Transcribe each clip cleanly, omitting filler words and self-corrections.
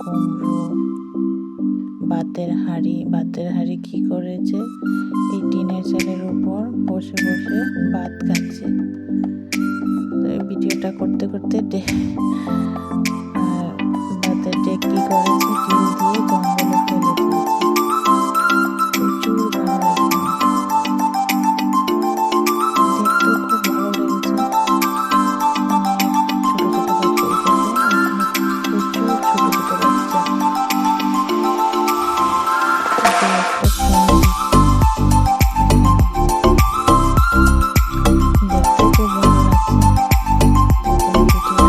কুমড়ো, ভাতের হাঁড়ি কি করেছে, এই টিনের চালের উপর বসে বসে ভাত খাচ্ছে। তো এই ভিডিওটা করতে করতে ভাতের ডেক কি করেছে, টিন দিয়ে জঙ্গলে ফেলে দিয়েছে। প্রচুর ভালো লাগছে, দেখতেও খুব ভালো লেগেছে। অনেক ছোট ছোট বাচ্চা, এখানে প্রচুর ছোট ছোট বাচ্চা। একটা ফ্যামিলি দেখতেও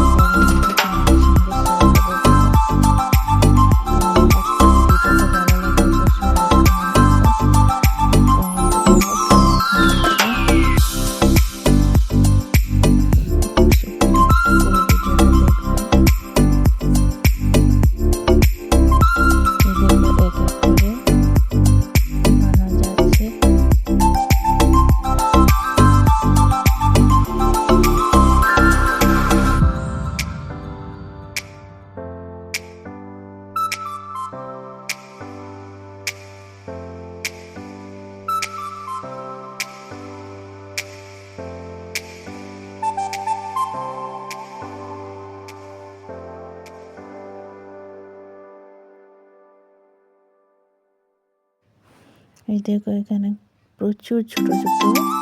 খুব ভালো লাগছে। ভিডিওটা এই দেখো, এখানে প্রচুর ছোট ছোট